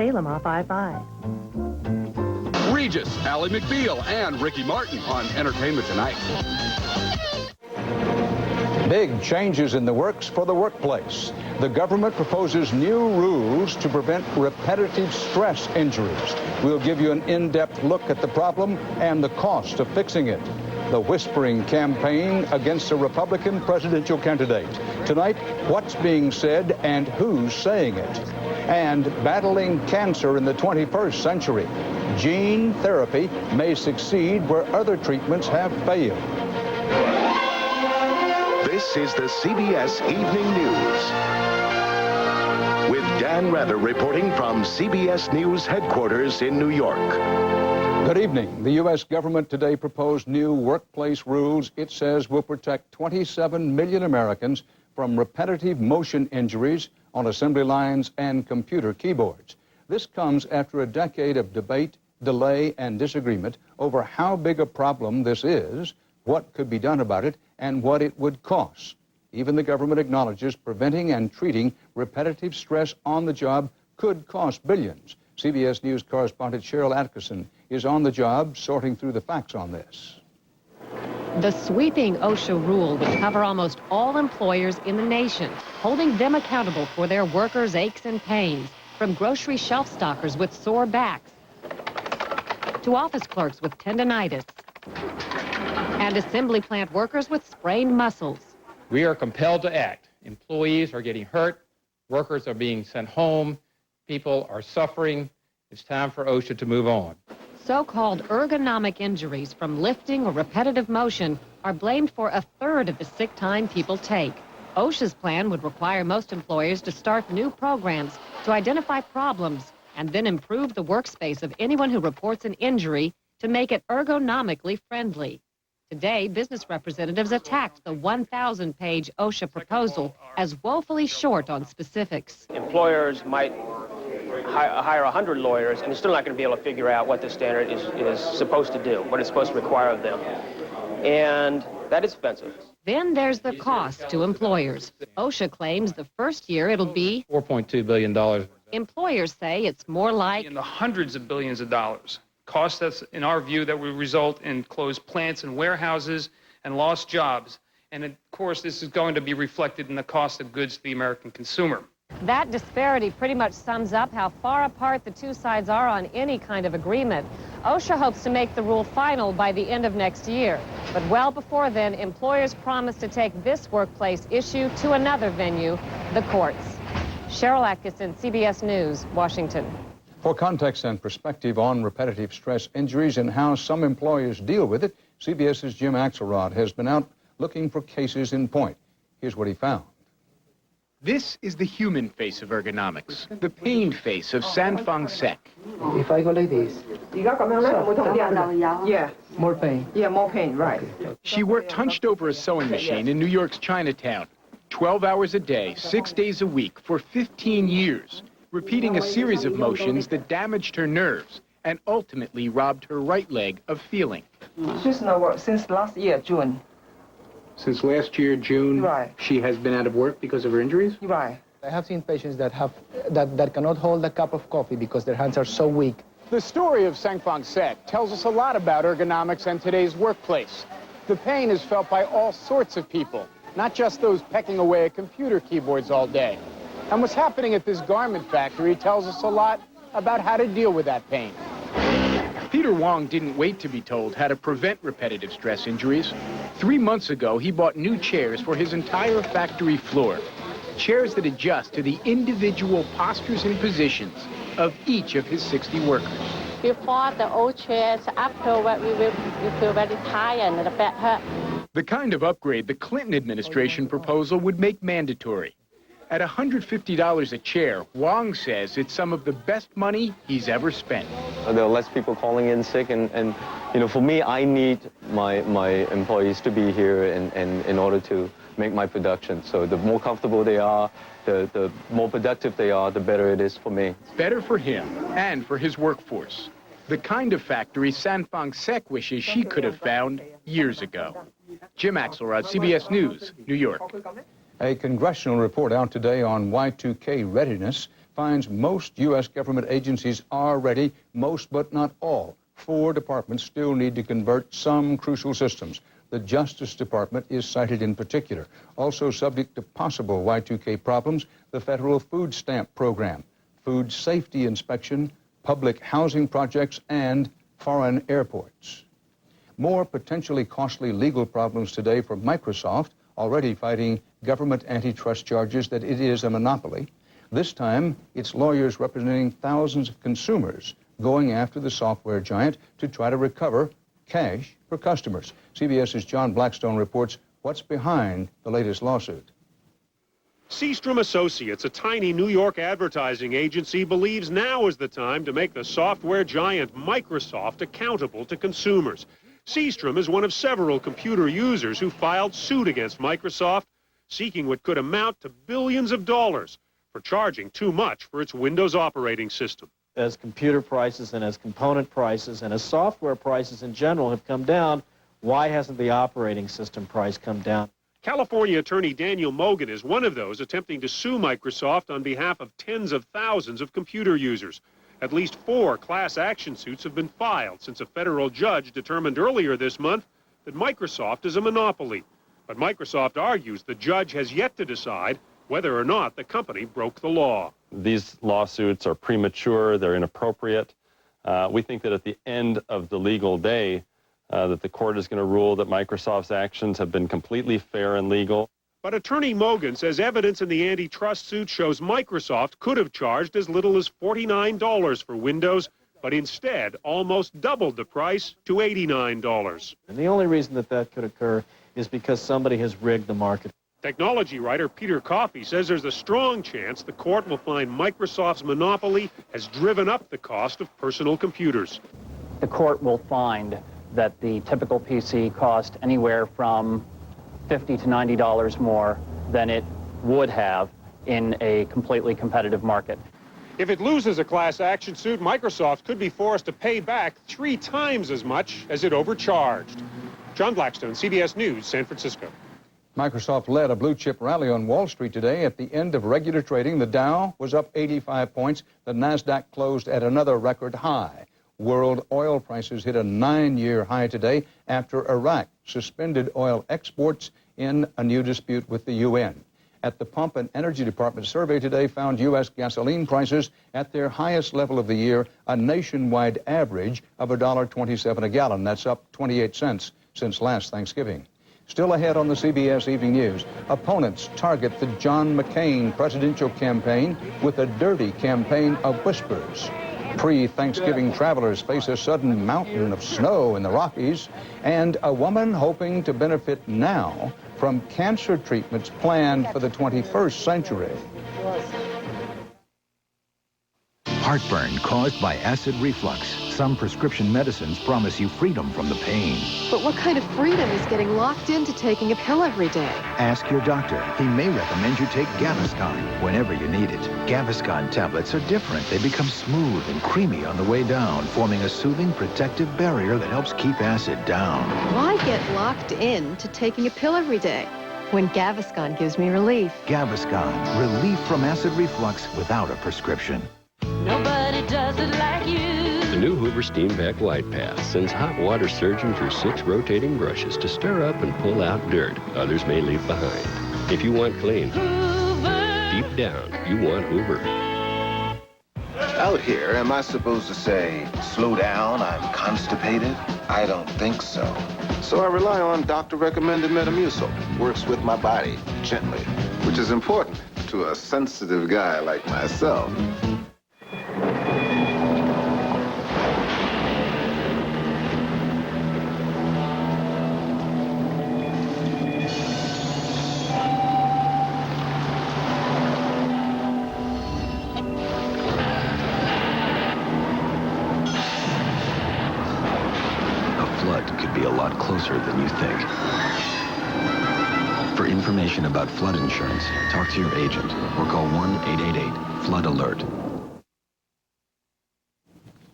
Salem off I-5. Regis, Ally McBeal, and Ricky Martin on Entertainment Tonight. Big changes in the works for the workplace. The government proposes new rules to prevent repetitive stress injuries. We'll give you an in-depth look at the problem and the cost of fixing it. The whispering campaign against a Republican presidential candidate. Tonight, what's being said and who's saying it. And battling cancer in the 21st century. Gene therapy may succeed where other treatments have failed. This is the CBS Evening News. With Dan Rather reporting from CBS News headquarters in New York. Good evening. The U.S. government today proposed new workplace rules it says will protect 27 million Americans from repetitive motion injuries on assembly lines and computer keyboards. This comes after a decade of debate, delay, and disagreement over how big a problem this is, what could be done about it, and what it would cost. Even the government acknowledges preventing and treating repetitive stress on the job could cost billions. CBS News correspondent Cheryl Atkinson is on the job sorting through the facts on this. The sweeping OSHA rule would cover almost all employers in the nation, holding them accountable for their workers' aches and pains, from grocery shelf stockers with sore backs to office clerks with tendinitis and assembly plant workers with sprained muscles. We are compelled to act. Employees are getting hurt, workers are being sent home, people are suffering. It's time for OSHA to move on. So-called ergonomic injuries from lifting or repetitive motion are blamed for a third of the sick time people take. OSHA's plan would require most employers to start new programs to identify problems and then improve the workspace of anyone who reports an injury to make it ergonomically friendly. Today, business representatives attacked the 1,000-page OSHA proposal as woefully short on specifics. Employers might hire 100 lawyers, and they're still not going to be able to figure out what the standard is supposed to do, what it's supposed to require of them. And that is expensive. Then there's the cost to employers. OSHA claims the first year it'll be $4.2 billion. Employers say it's more like in the hundreds of billions of dollars. Cost that's, in our view, that will result in closed plants and warehouses and lost jobs. And of course, this is going to be reflected in the cost of goods to the American consumer. That disparity pretty much sums up how far apart the two sides are on any kind of agreement. OSHA hopes to make the rule final by the end of next year. But well before then, employers promise to take this workplace issue to another venue, the courts. Cheryl Atkinson, CBS News, Washington. For context and perspective on repetitive stress injuries and how some employers deal with it, CBS's Jim Axelrod has been out looking for cases in point. Here's what he found. This is the human face of ergonomics, the pained face of Sanfang Sek. If I go like this, yeah, more pain. Yeah, more pain, right. She worked hunched over a sewing machine in New York's Chinatown, 12 hours a day, 6 days a week for 15 years, repeating a series of motions that damaged her nerves and ultimately robbed her right leg of feeling. She's not work since last year, June. Since last year, June, right. She has been out of work because of her injuries? Right. I have seen patients that cannot hold a cup of coffee because their hands are so weak. The story of Sanfang Sek tells us a lot about ergonomics and today's workplace. The pain is felt by all sorts of people, not just those pecking away at computer keyboards all day. And what's happening at this garment factory tells us a lot about how to deal with that pain. Peter Wong didn't wait to be told how to prevent repetitive stress injuries. 3 months ago, he bought new chairs for his entire factory floor. Chairs that adjust to the individual postures and positions of each of his 60 workers. Before the old chairs, afterward we feel very tired and the back hurt. The kind of upgrade the Clinton administration proposal would make mandatory. At $150 a chair, Wong says it's some of the best money he's ever spent. There are less people calling in sick, and you know, for me, I need my employees to be here and in order to make my production. So the more comfortable they are, the more productive they are, the better it is for me. Better for him and for his workforce. The kind of factory Sanfang Sek wishes she could have found years ago. Jim Axelrod, CBS News, New York. A congressional report out today on Y2K readiness finds most U.S. government agencies are ready, most but not all. 4 departments still need to convert some crucial systems. The Justice Department is cited in particular. Also subject to possible Y2K problems, the federal food stamp program, food safety inspection, public housing projects, and foreign airports. More potentially costly legal problems today for Microsoft, already fighting government antitrust charges that it is a monopoly. This time, its lawyers representing thousands of consumers going after the software giant to try to recover cash for customers. CBS's John Blackstone reports what's behind the latest lawsuit. Seastrom Associates, a tiny New York advertising agency, believes now is the time to make the software giant Microsoft accountable to consumers. Seastrom is one of several computer users who filed suit against Microsoft, seeking what could amount to billions of dollars for charging too much for its Windows operating system. As computer prices and as component prices and as software prices in general have come down, why hasn't the operating system price come down? California attorney Daniel Mogan is one of those attempting to sue Microsoft on behalf of tens of thousands of computer users. At least 4 class action suits have been filed since a federal judge determined earlier this month that Microsoft is a monopoly. But Microsoft argues the judge has yet to decide whether or not the company broke the law. These lawsuits are premature, they're inappropriate. We think that at the end of the legal day, that the court is going to rule that Microsoft's actions have been completely fair and legal. But attorney Mogan says evidence in the antitrust suit shows Microsoft could have charged as little as $49 for Windows, but instead almost doubled the price to $89. And the only reason that that could occur is because somebody has rigged the market. Technology writer Peter Coffey says there's a strong chance the court will find Microsoft's monopoly has driven up the cost of personal computers. The court will find that the typical PC cost anywhere from $50 to $90 more than it would have in a completely competitive market. If it loses a class action suit, Microsoft could be forced to pay back 3 times as much as it overcharged. John Blackstone, CBS News, San Francisco. Microsoft led a blue-chip rally on Wall Street today. At the end of regular trading, the Dow was up 85 points. The Nasdaq closed at another record high. World oil prices hit a 9-year high today after Iraq suspended oil exports in a new dispute with the UN. At the Pump and Energy Department survey today found U.S. gasoline prices at their highest level of the year, a nationwide average of $1.27 a gallon. That's up 28 cents since last Thanksgiving. Still ahead on the CBS Evening News, opponents target the John McCain presidential campaign with a dirty campaign of whispers. Pre-Thanksgiving travelers face a sudden mountain of snow in the Rockies, and a woman hoping to benefit now from cancer treatments planned for the 21st century. Heartburn caused by acid reflux. Some prescription medicines promise you freedom from the pain. But what kind of freedom is getting locked into taking a pill every day? Ask your doctor. He may recommend you take Gaviscon whenever you need it. Gaviscon tablets are different. They become smooth and creamy on the way down, forming a soothing protective barrier that helps keep acid down. Why get locked in to taking a pill every day when Gaviscon gives me relief? Gaviscon, relief from acid reflux without a prescription. Nobody does it like you. The new Hoover Steamback Light Path sends hot water surging through 6 rotating brushes to stir up and pull out dirt others may leave behind. If you want clean, Hoover. Deep down, you want Hoover. Out here, am I supposed to say, slow down, I'm constipated? I don't think so. So I rely on doctor-recommended Metamucil. Works with my body, gently, which is important to a sensitive guy like myself. Be a lot closer than you think. For information about flood insurance, talk to your agent or call 1-888-FLOOD-ALERT.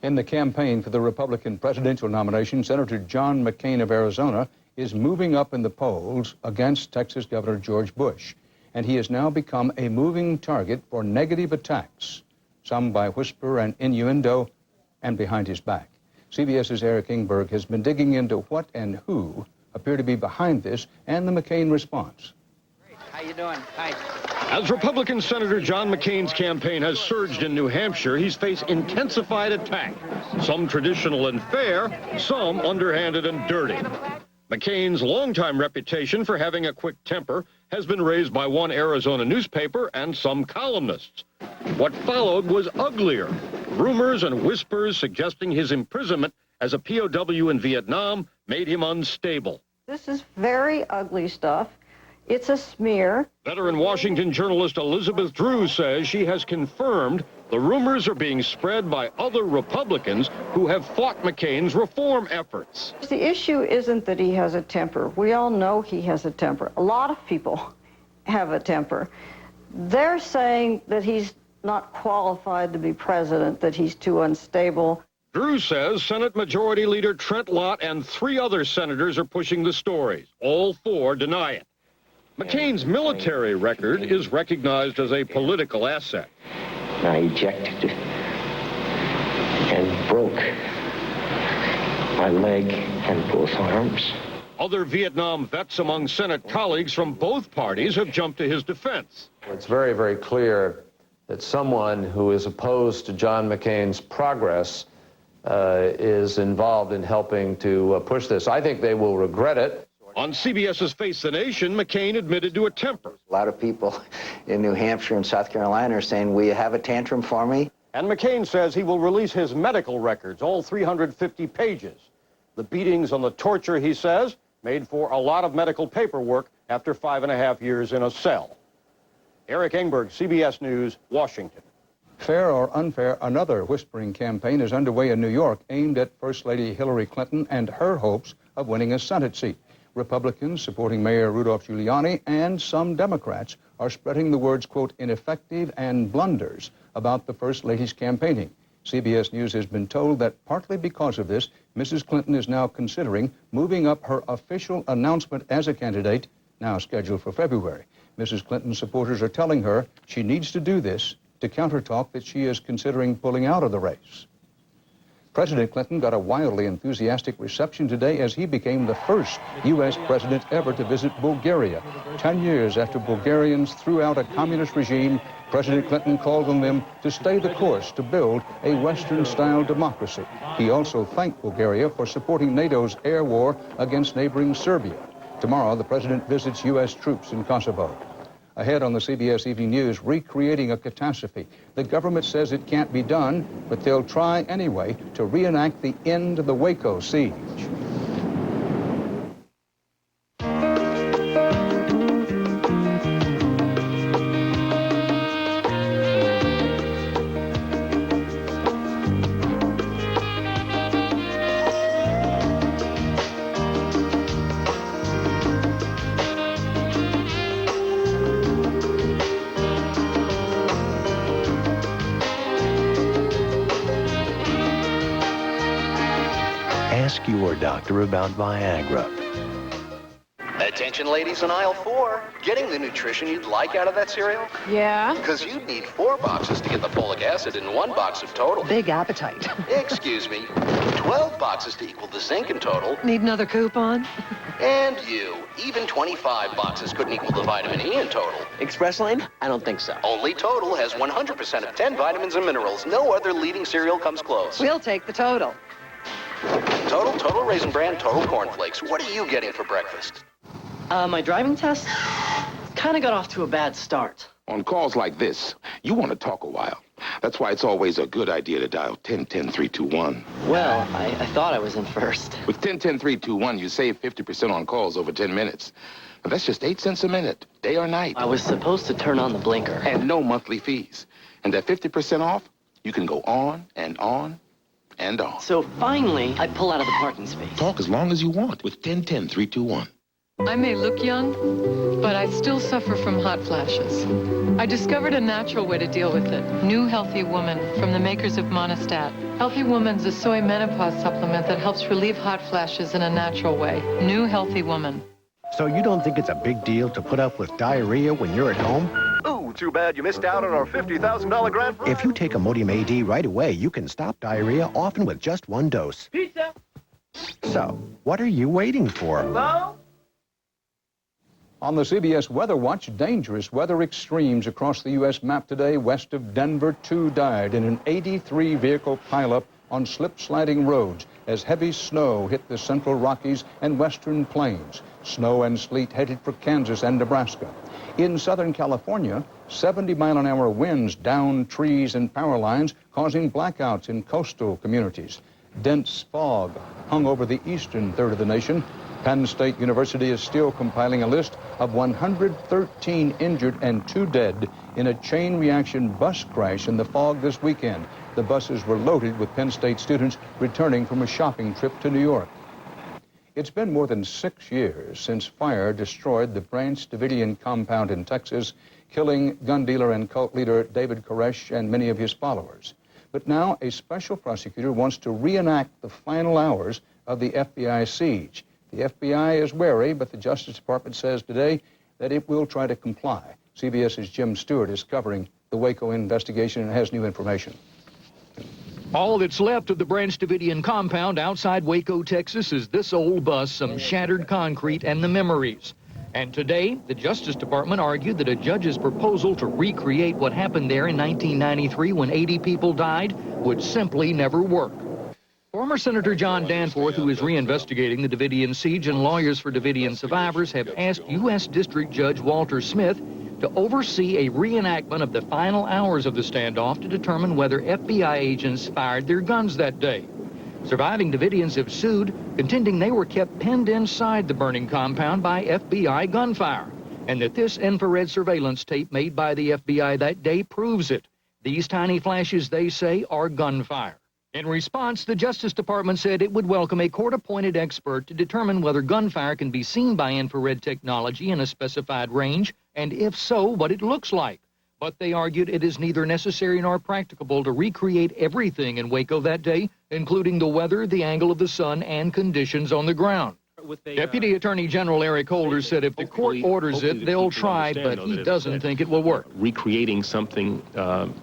In the campaign for the Republican presidential nomination, Senator John McCain of Arizona is moving up in the polls against Texas Governor George Bush, and he has now become a moving target for negative attacks. some by whisper and innuendo, and behind his back. CBS's Eric Ingberg has been digging into what and who appear to be behind this and the McCain response. How you doing? Hi. As Republican Senator John McCain's campaign has surged in New Hampshire, he's faced intensified attack. Some traditional and fair, some underhanded and dirty. McCain's longtime reputation for having a quick temper has been raised by one Arizona newspaper and some columnists. What followed was uglier. Rumors and whispers suggesting his imprisonment as a POW in Vietnam made him unstable. This is very ugly stuff. It's a smear. Veteran Washington journalist Elizabeth Drew says she has confirmed the rumors are being spread by other Republicans who have fought McCain's reform efforts. The issue isn't that he has a temper. We all know he has a temper. A lot of people have a temper. They're saying that he's not qualified to be president, that he's too unstable. Drew says Senate Majority Leader Trent Lott and 3 other senators are pushing the stories. All 4 deny it. McCain's military record is recognized as a political asset. I ejected and broke my leg and both arms. Other Vietnam vets among Senate colleagues from both parties have jumped to his defense. It's very, very clear that someone who is opposed to John McCain's progress is involved in helping to push this. I think they will regret it. On CBS's Face the Nation, McCain admitted to a temper. A lot of people in New Hampshire and South Carolina are saying, will you have a tantrum for me? And McCain says he will release his medical records, all 350 pages. The beatings and the torture, he says, made for a lot of medical paperwork after 5.5 years in a cell. Eric Ingberg, CBS News, Washington. Fair or unfair, another whispering campaign is underway in New York aimed at First Lady Hillary Clinton and her hopes of winning a Senate seat. Republicans supporting Mayor Rudolph Giuliani and some Democrats are spreading the words, quote, ineffective and blunders about the First Lady's campaigning. CBS News has been told that partly because of this, Mrs. Clinton is now considering moving up her official announcement as a candidate, now scheduled for February. Mrs. Clinton's supporters are telling her she needs to do this to counter talk that she is considering pulling out of the race. President Clinton got a wildly enthusiastic reception today as he became the first U.S. president ever to visit Bulgaria. 10 years after Bulgarians threw out a communist regime, President Clinton called on them to stay the course to build a Western-style democracy. He also thanked Bulgaria for supporting NATO's air war against neighboring Serbia. Tomorrow, the president visits U.S. troops in Kosovo. Ahead on the CBS Evening News, recreating a catastrophe. The government says it can't be done, but they'll try anyway to reenact the end of the Waco siege. Ask your doctor about Viagra. Attention ladies in aisle 4. Getting the nutrition you'd like out of that cereal? Yeah? Because you'd need 4 boxes to get the folic acid in 1 box of total. Big appetite. Excuse me. 12 boxes to equal the zinc in total. Need another coupon? And you. Even 25 boxes couldn't equal the vitamin E in total. Express Lane? I don't think so. Only Total has 100% of 10 vitamins and minerals. No other leading cereal comes close. We'll take the Total. Total Raisin Bran, Total Cornflakes. What are you getting for breakfast? My driving test kind of got off to a bad start. On calls like this, you want to talk a while. That's why it's always a good idea to dial 10-10-321. Well, I thought I was in first. With 10-10-321, you save 50% on calls over 10 minutes. Now, that's just 8 cents a minute, day or night. I was supposed to turn on the blinker. And no monthly fees. And that 50% off, you can go on and on and on. So finally, I pull out of the parking space. Talk as long as you want with 10-10-321. I may look young, but I still suffer from hot flashes. I discovered a natural way to deal with it. New Healthy Woman from the makers of Monistat. Healthy Woman's a soy menopause supplement that helps relieve hot flashes in a natural way. New Healthy Woman. So you don't think it's a big deal to put up with diarrhea when you're at home? Ooh, too bad you missed out on our $50,000 grand prize. If you take Imodium AD right away, you can stop diarrhea, often with just one dose. Pizza. So, what are you waiting for? Hello? On the CBS Weather Watch, dangerous weather extremes across the U.S. map today. West of Denver, 2 died in an 83-vehicle pileup on slip-sliding roads as heavy snow hit the central Rockies and western plains. Snow and sleet headed for Kansas and Nebraska. In Southern California, 70-mile-an-hour winds downed trees and power lines, causing blackouts in coastal communities. Dense fog hung over the eastern third of the nation. Penn State University is still compiling a list of 113 injured and 2 dead in a chain reaction bus crash in the fog this weekend. The buses were loaded with Penn State students returning from a shopping trip to New York. It's been more than 6 years since fire destroyed the Branch Davidian compound in Texas, killing gun dealer and cult leader David Koresh and many of his followers. But now a special prosecutor wants to reenact the final hours of the FBI siege. The FBI is wary, but the Justice Department says today that it will try to comply. CBS's Jim Stewart is covering the Waco investigation and has new information. All that's left of the Branch Davidian compound outside Waco, Texas, is this old bus, some shattered concrete, and the memories. And today, the Justice Department argued that a judge's proposal to recreate what happened there in 1993 when 80 people died would simply never work. Former Senator John Danforth, who is reinvestigating the Davidian siege, and lawyers for Davidian survivors have asked U.S. District Judge Walter Smith to oversee a reenactment of the final hours of the standoff to determine whether FBI agents fired their guns that day. Surviving Davidians have sued, contending they were kept penned inside the burning compound by FBI gunfire, and that this infrared surveillance tape made by the FBI that day proves it. These tiny flashes, they say, are gunfire. In response, the Justice Department said it would welcome a court-appointed expert to determine whether gunfire can be seen by infrared technology in a specified range, and if so, what it looks like. But they argued it is neither necessary nor practicable to recreate everything in Waco that day, including the weather, the angle of the sun, and conditions on the ground. Deputy Attorney General Eric Holder said if the court orders it, they'll try, but he doesn't think it will work. Recreating something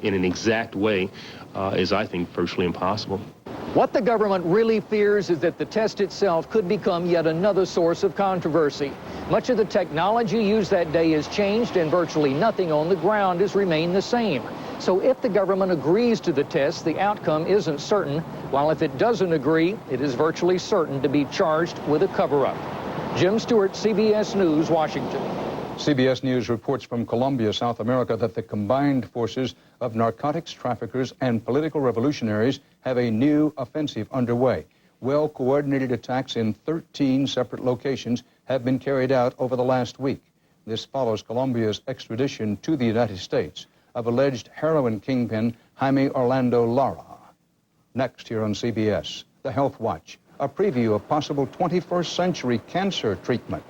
in an exact way is, I think, virtually impossible. What the government really fears is that the test itself could become yet another source of controversy. Much of the technology used that day has changed, and virtually nothing on the ground has remained the same. So if the government agrees to the test, the outcome isn't certain, while if it doesn't agree, it is virtually certain to be charged with a cover-up. Jim Stewart, CBS News, Washington. CBS News reports from Colombia, South America, that the combined forces of narcotics traffickers and political revolutionaries have a new offensive underway. Well-coordinated attacks in 13 separate locations have been carried out over the last week. This follows Colombia's extradition to the United States of alleged heroin kingpin Jaime Orlando Lara. Next here on CBS, The Health Watch, a preview of possible 21st century cancer treatment.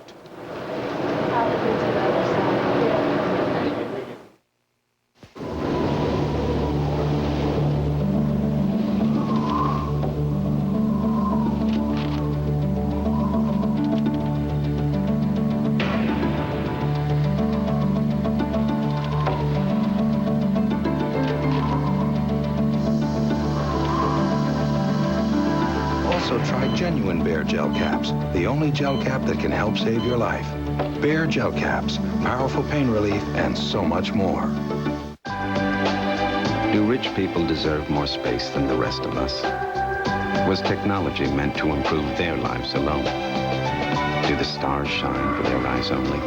Try genuine Bear Gel Caps, the only gel cap that can help save your life. Bear Gel Caps, powerful pain relief, and so much more. Do rich people deserve more space than the rest of us? Was technology meant to improve their lives alone? Do the stars shine for their eyes only?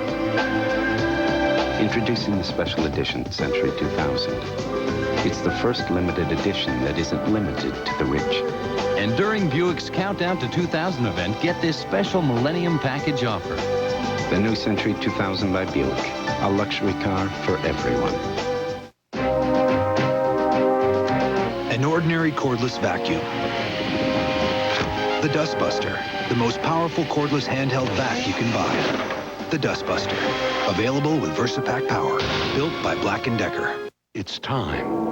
Introducing the special edition Century 2000. It's the first limited edition that isn't limited to the rich. And during Buick's Countdown to 2000 event, get this special Millennium Package offer. The new Century 2000 by Buick, a luxury car for everyone. An ordinary cordless vacuum. The Dustbuster, the most powerful cordless handheld vac you can buy. The Dustbuster, available with VersaPack power, built by Black & Decker. It's time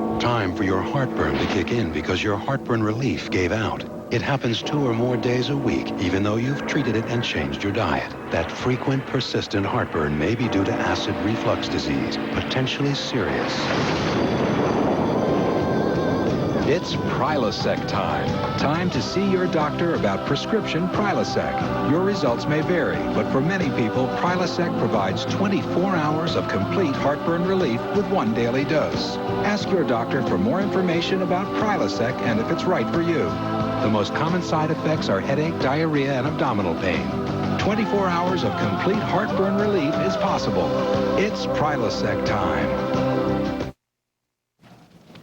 for your heartburn to kick in because your heartburn relief gave out. It happens 2 or more days a week, even though you've treated it and changed your diet. That frequent, persistent heartburn may be due to acid reflux disease, potentially serious. It's Prilosec time. Time to see your doctor about prescription Prilosec. Your results may vary, but for many people, Prilosec provides 24 hours of complete heartburn relief with 1 daily dose. Ask your doctor for more information about Prilosec and if it's right for you. The most common side effects are headache, diarrhea, and abdominal pain. 24 hours of complete heartburn relief is possible. It's Prilosec time.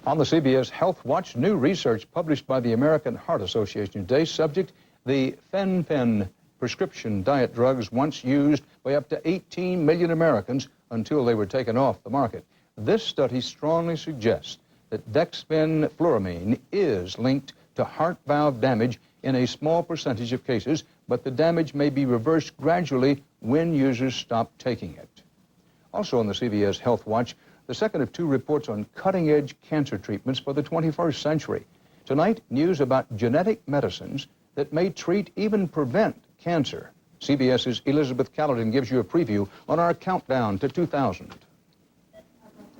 On the CBS Health Watch, new research published by the American Heart Association today. Subject, the fen-phen prescription diet drugs once used by up to 18 million Americans until they were taken off the market. This study strongly suggests that dexphenfluramine is linked to heart valve damage in a small percentage of cases, but the damage may be reversed gradually when users stop taking it. Also on the CBS Health Watch, the second of 2 reports on cutting-edge cancer treatments for the 21st century. Tonight, news about genetic medicines that may treat, even prevent, cancer. CBS's Elizabeth Caledon gives you a preview on our countdown to 2000.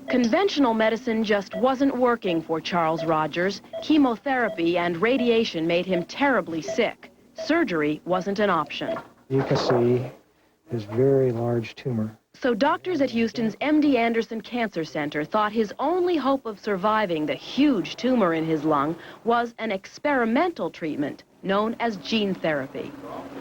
Conventional medicine just wasn't working for Charles Rogers. Chemotherapy and radiation made him terribly sick. Surgery wasn't an option. You can see his very large tumor. So doctors at Houston's MD Anderson Cancer Center thought his only hope of surviving the huge tumor in his lung was an experimental treatment known as gene therapy.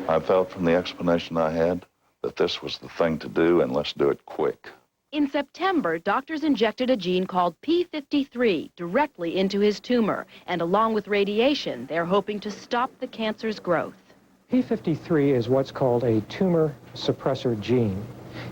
I felt from the explanation I had that this was the thing to do, and let's do it quick. In September, doctors injected a gene called P53 directly into his tumor, and along with radiation, they're hoping to stop the cancer's growth. P53 is what's called a tumor suppressor gene.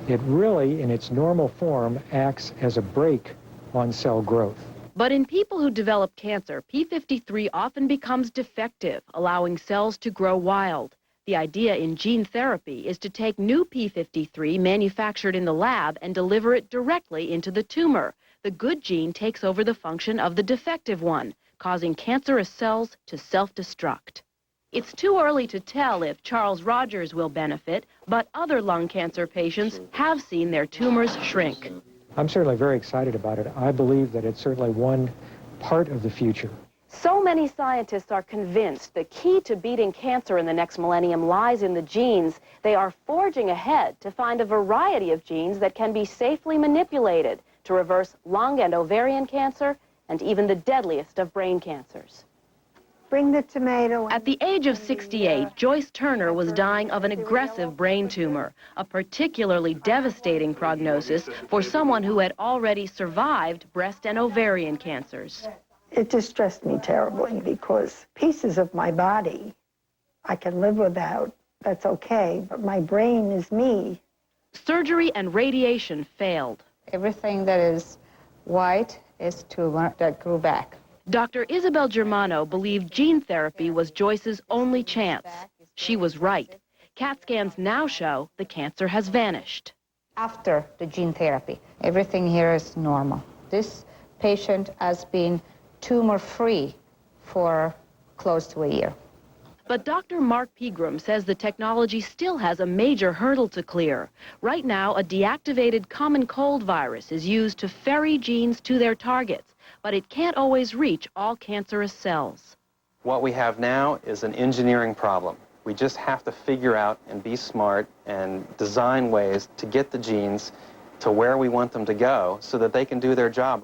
It really, in its normal form, acts as a brake on cell growth. But in people who develop cancer, P53 often becomes defective, allowing cells to grow wild. The idea in gene therapy is to take new P53 manufactured in the lab and deliver it directly into the tumor. The good gene takes over the function of the defective one, causing cancerous cells to self-destruct. It's too early to tell if Charles Rogers will benefit, but other lung cancer patients have seen their tumors shrink. I'm certainly very excited about it. I believe that it's certainly one part of the future. So many scientists are convinced the key to beating cancer in the next millennium lies in the genes. They are forging ahead to find a variety of genes that can be safely manipulated to reverse lung and ovarian cancer and even the deadliest of brain cancers. Bring the tomato. At the age of 68, Joyce Turner was dying of an aggressive brain tumor, a particularly devastating prognosis for someone who had already survived breast and ovarian cancers. It distressed me terribly because pieces of my body I can live without. That's okay, but my brain is me. Surgery and radiation failed. Everything that is white is tumor that grew back. Dr. Isabel Germano believed gene therapy was Joyce's only chance. She was right. CAT scans now show the cancer has vanished. After the gene therapy, everything here is normal. This patient has been tumor-free for close to a year. But Dr. Mark Pegram says the technology still has a major hurdle to clear. Right now, a deactivated common cold virus is used to ferry genes to their targets, but it can't always reach all cancerous cells. What we have now is an engineering problem. We just have to figure out and be smart and design ways to get the genes to where we want them to go so that they can do their job.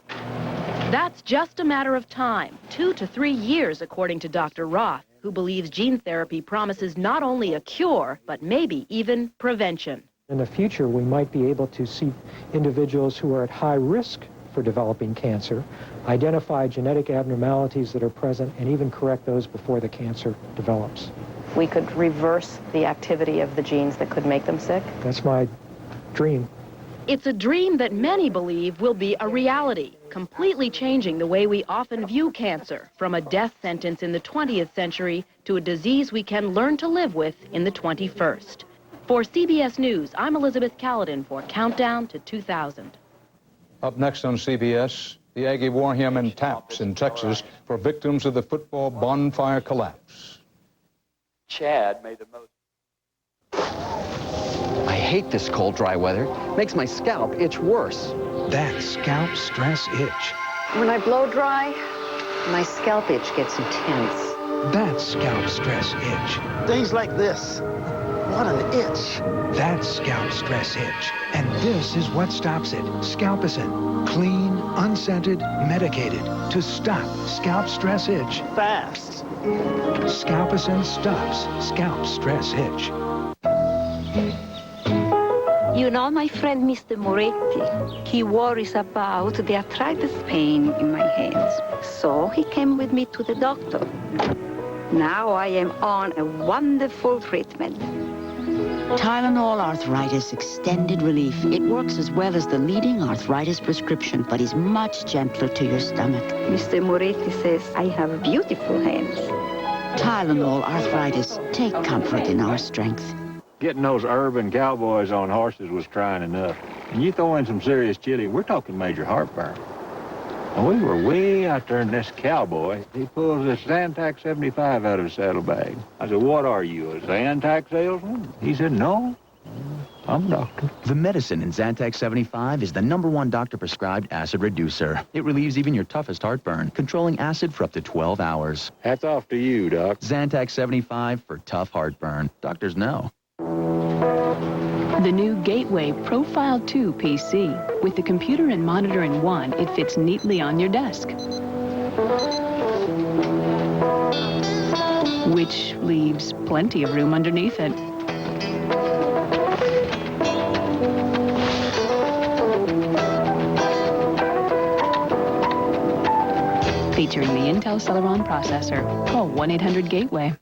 That's just a matter of time, 2 to 3 years, according to Dr. Roth, who believes gene therapy promises not only a cure, but maybe even prevention. In the future, we might be able to see individuals who are at high risk for developing cancer, identify genetic abnormalities that are present, and even correct those before the cancer develops. We could reverse the activity of the genes that could make them sick? That's my dream. It's a dream that many believe will be a reality, completely changing the way we often view cancer, from a death sentence in the 20th century to a disease we can learn to live with in the 21st. For CBS News, I'm Elizabeth Caledon for Countdown to 2000. Up next on CBS, the Aggie War Hymn and Taps in Texas for victims of the football bonfire collapse. Chad made the most. I hate this cold, dry weather. Makes my scalp itch worse. That's scalp stress itch. When I blow dry, my scalp itch gets intense. That's scalp stress itch. Things like this. What an itch. That's scalp stress itch. And this is what stops it. Scalpicin. Clean, unscented, medicated to stop scalp stress itch. Fast. Scalpicin stops scalp stress itch. You know my friend Mr. Moretti. He worries about the arthritis pain in my hands. So he came with me to the doctor. Now I am on a wonderful treatment. Tylenol Arthritis Extended Relief. It works as well as the leading arthritis prescription, but is much gentler to your stomach. Mr. Moretti says I have beautiful hands. Tylenol Arthritis. Take comfort in our strength. Getting those urban cowboys on horses was trying enough. And you throw in some serious chili, we're talking major heartburn. And we were way out there in this cowboy. He pulls this Zantac 75 out of his saddlebag. I said, what are you, a Zantac salesman? He said, no, I'm a doctor. The medicine in Zantac 75 is the #1 doctor-prescribed acid reducer. It relieves even your toughest heartburn, controlling acid for up to 12 hours. Hats off to you, Doc. Zantac 75 for tough heartburn. Doctors know. The new Gateway Profile 2 PC. With the computer and monitor in one, it fits neatly on your desk. Which leaves plenty of room underneath it. Featuring the Intel Celeron processor. Call 1-800-GATEWAY.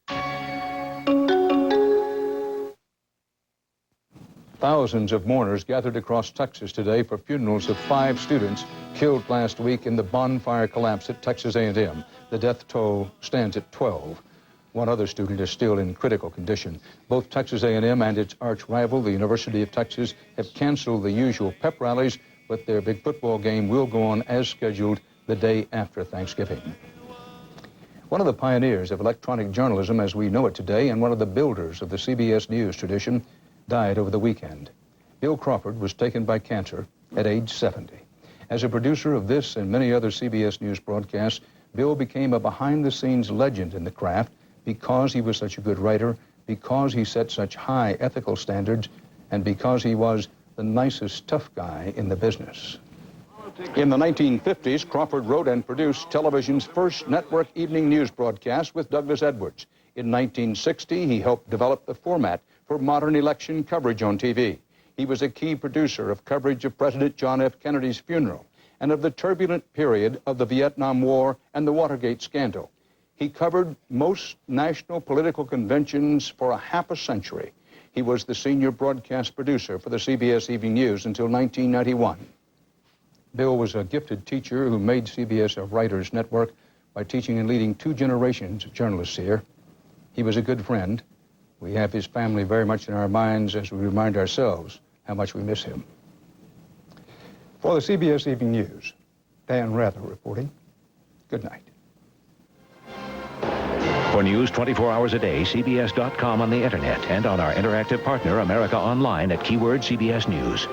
Thousands of mourners gathered across Texas today for funerals of 5 students killed last week in the bonfire collapse at Texas A&M. The death toll stands at 12. One other student is still in critical condition. Both Texas A&M and its arch rival, the University of Texas, have canceled the usual pep rallies, but their big football game will go on as scheduled the day after Thanksgiving. One of the pioneers of electronic journalism as we know it today and one of the builders of the CBS News tradition died over the weekend. Bill Crawford was taken by cancer at age 70. As a producer of this and many other CBS News broadcasts, Bill became a behind-the-scenes legend in the craft because he was such a good writer, because he set such high ethical standards, and because he was the nicest tough guy in the business. In the 1950s, Crawford wrote and produced television's first network evening news broadcast with Douglas Edwards. In 1960, he helped develop the format for modern election coverage on TV. He was a key producer of coverage of President John F. Kennedy's funeral and of the turbulent period of the Vietnam War and the Watergate scandal. He covered most national political conventions for a half a century. He was the senior broadcast producer for the CBS Evening News until 1991. Bill was a gifted teacher who made CBS a writer's network by teaching and leading 2 generations of journalists here. He was a good friend. We have his family very much in our minds as we remind ourselves how much we miss him. For the CBS Evening News, Dan Rather reporting. Good night. For news 24 hours a day, CBS.com on the internet and on our interactive partner, America Online, at keyword CBS News.